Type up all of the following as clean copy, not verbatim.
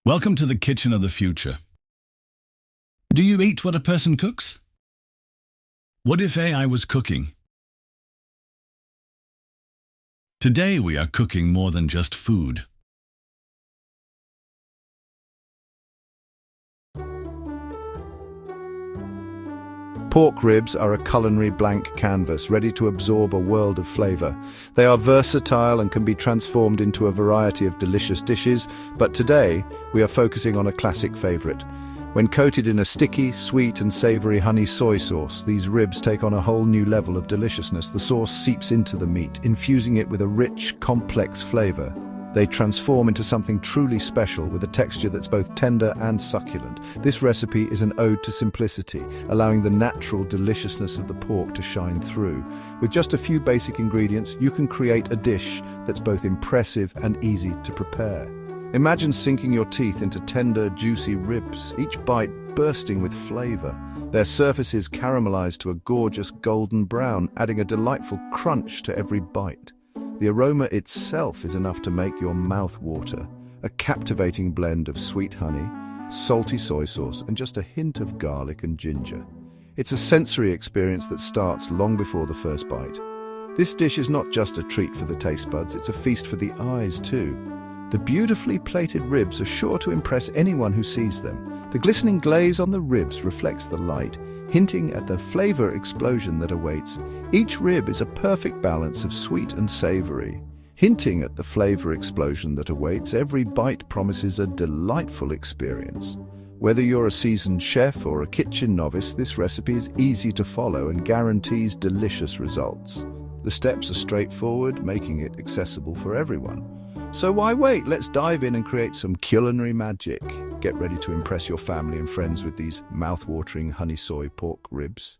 Welcome to the kitchen of the future. Do you eat what a person cooks? What if AI was cooking? Today we are cooking more than just food. Pork ribs are a culinary blank canvas ready to absorb a world of flavor. They are versatile and can be transformed into a variety of delicious dishes, but today we are focusing on a classic favorite. When coated in a sticky, sweet and savory honey soy sauce, these ribs take on a whole new level of deliciousness. The sauce seeps into the meat, infusing it with a rich, complex flavor. They transform into something truly special with a texture that's both tender and succulent. This recipe is an ode to simplicity, allowing the natural deliciousness of the pork to shine through. With just a few basic ingredients, you can create a dish that's both impressive and easy to prepare. Imagine sinking your teeth into tender, juicy ribs, each bite bursting with flavor. Their surfaces caramelized to a gorgeous golden brown, adding a delightful crunch to every bite. The aroma itself is enough to make your mouth water, a captivating blend of sweet honey, salty soy sauce, and just a hint of garlic and ginger. It's a sensory experience that starts long before the first bite. This dish is not just a treat for the taste buds, it's a feast for the eyes too. The beautifully plated ribs are sure to impress anyone who sees them. The glistening glaze on the ribs reflects the light, hinting at the flavor explosion that awaits. Each rib is a perfect balance of sweet and savory. Hinting at the flavor explosion that awaits, every bite promises a delightful experience. Whether you're a seasoned chef or a kitchen novice, this recipe is easy to follow and guarantees delicious results. The steps are straightforward, making it accessible for everyone. So why wait? Let's dive in and create some culinary magic. Get ready to impress your family and friends with these mouth-watering honey soy pork ribs.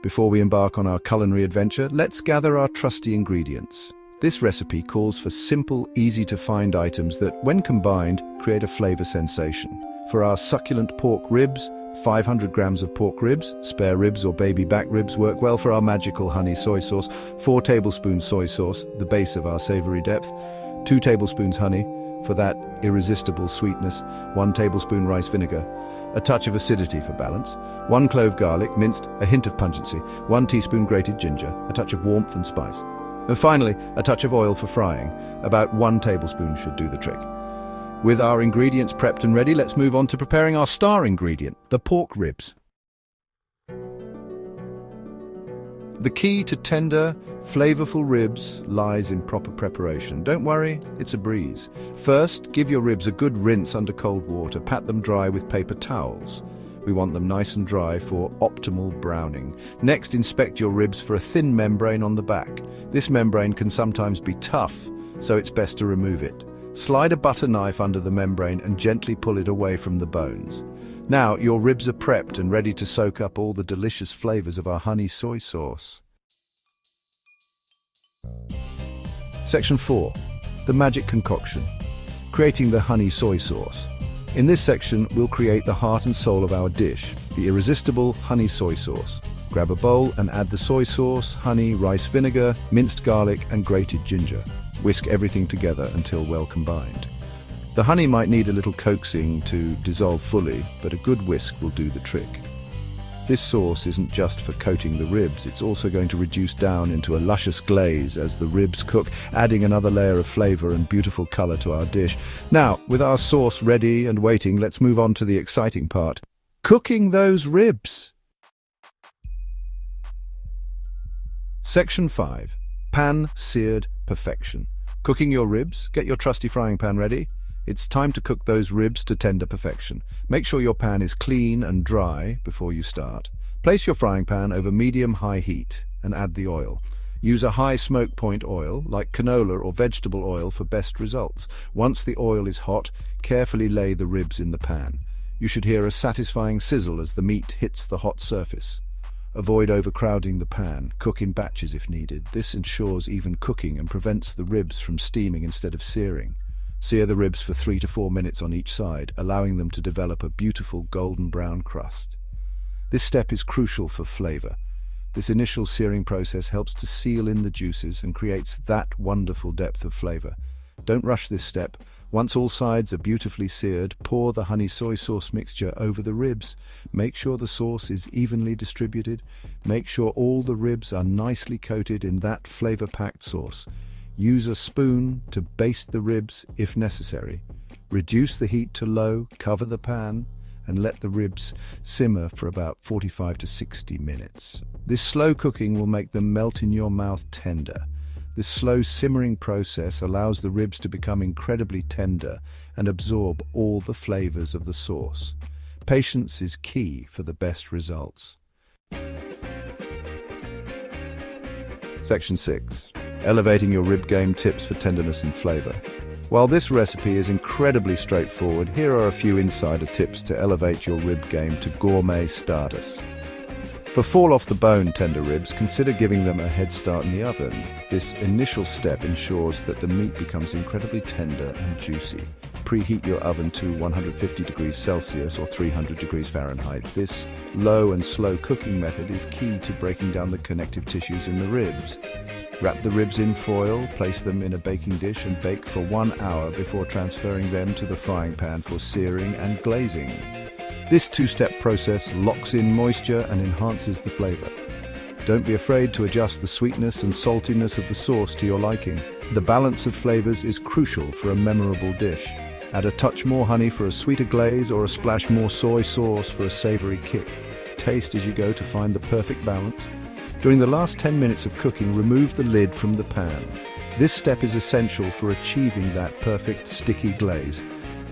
Before we embark on our culinary adventure, let's gather our trusty ingredients. This recipe calls for simple, easy-to-find items that, when combined, create a flavor sensation. For our succulent pork ribs, 500 grams of pork ribs, spare ribs or baby back ribs work well for our magical honey soy sauce, 4 tablespoons soy sauce, the base of our savory depth, 2 tablespoons honey, for that irresistible sweetness, 1 tablespoon rice vinegar, a touch of acidity for balance, 1 clove garlic, minced, a hint of pungency, 1 teaspoon grated ginger, a touch of warmth and spice. And finally, a touch of oil for frying, about 1 tablespoon should do the trick. With our ingredients prepped and ready, let's move on to preparing our star ingredient, the pork ribs. The key to tender, flavorful ribs lies in proper preparation. Don't worry, it's a breeze. First, give your ribs a good rinse under cold water. Pat them dry with paper towels. We want them nice and dry for optimal browning. Next, inspect your ribs for a thin membrane on the back. This membrane can sometimes be tough, so it's best to remove it. Slide a butter knife under the membrane and gently pull it away from the bones. Now, your ribs are prepped and ready to soak up all the delicious flavors of our honey soy sauce. Section 4. The magic concoction. Creating the honey soy sauce. In this section, we'll create the heart and soul of our dish, the irresistible honey soy sauce. Grab a bowl and add the soy sauce, honey, rice vinegar, minced garlic, and grated ginger. Whisk everything together until well combined. The honey might need a little coaxing to dissolve fully, but a good whisk will do the trick. This sauce isn't just for coating the ribs, it's also going to reduce down into a luscious glaze as the ribs cook, adding another layer of flavor and beautiful color to our dish. Now, with our sauce ready and waiting, let's move on to the exciting part. Cooking those ribs! Section 5. Pan-seared perfection. Cooking your ribs? Get your trusty frying pan ready. It's time to cook those ribs to tender perfection. Make sure your pan is clean and dry before you start. Place your frying pan over medium-high heat and add the oil. Use a high smoke point oil, like canola or vegetable oil, for best results. Once the oil is hot, carefully lay the ribs in the pan. You should hear a satisfying sizzle as the meat hits the hot surface. Avoid overcrowding the pan. Cook in batches if needed. This ensures even cooking and prevents the ribs from steaming instead of searing. Sear the ribs for 3 to 4 minutes on each side, allowing them to develop a beautiful golden brown crust. This step is crucial for flavor. This initial searing process helps to seal in the juices and creates that wonderful depth of flavor. Don't rush this step. Once all sides are beautifully seared, pour the honey soy sauce mixture over the ribs. Make sure the sauce is evenly distributed. Make sure all the ribs are nicely coated in that flavor-packed sauce. Use a spoon to baste the ribs if necessary. Reduce the heat to low, cover the pan, and let the ribs simmer for about 45 to 60 minutes. This slow cooking will make them melt in your mouth tender. This slow simmering process allows the ribs to become incredibly tender and absorb all the flavors of the sauce. Patience is key for the best results. Section 6. Elevating your rib game tips for tenderness and flavor. While this recipe is incredibly straightforward, here are a few insider tips to elevate your rib game to gourmet status. For fall-off-the-bone tender ribs, consider giving them a head start in the oven. This initial step ensures that the meat becomes incredibly tender and juicy. Preheat your oven to 150 degrees Celsius or 300 degrees Fahrenheit. This low and slow cooking method is key to breaking down the connective tissues in the ribs. Wrap the ribs in foil, place them in a baking dish and bake for 1 hour before transferring them to the frying pan for searing and glazing. This two-step process locks in moisture and enhances the flavor. Don't be afraid to adjust the sweetness and saltiness of the sauce to your liking. The balance of flavors is crucial for a memorable dish. Add a touch more honey for a sweeter glaze or a splash more soy sauce for a savory kick. Taste as you go to find the perfect balance. During the last 10 minutes of cooking, remove the lid from the pan. This step is essential for achieving that perfect sticky glaze.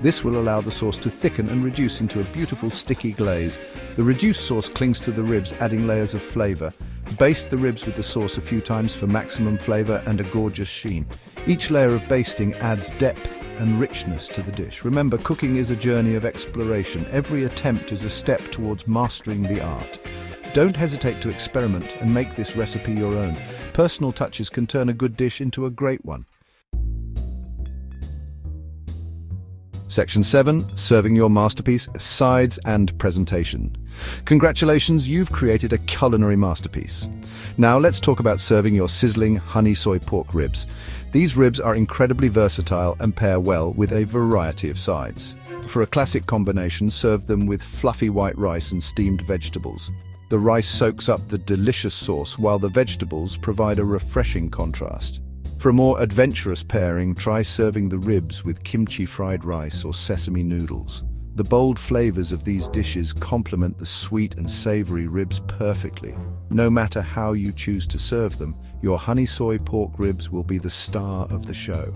This will allow the sauce to thicken and reduce into a beautiful sticky glaze. The reduced sauce clings to the ribs, adding layers of flavor. Baste the ribs with the sauce a few times for maximum flavor and a gorgeous sheen. Each layer of basting adds depth and richness to the dish. Remember, cooking is a journey of exploration. Every attempt is a step towards mastering the art. Don't hesitate to experiment and make this recipe your own. Personal touches can turn a good dish into a great one. Section 7. Serving your masterpiece, sides and presentation. Congratulations, you've created a culinary masterpiece. Now let's talk about serving your sizzling honey soy pork ribs. These ribs are incredibly versatile and pair well with a variety of sides. For a classic combination, serve them with fluffy white rice and steamed vegetables. The rice soaks up the delicious sauce while the vegetables provide a refreshing contrast. For a more adventurous pairing, try serving the ribs with kimchi fried rice or sesame noodles. The bold flavors of these dishes complement the sweet and savory ribs perfectly. No matter how you choose to serve them, your honey soy pork ribs will be the star of the show.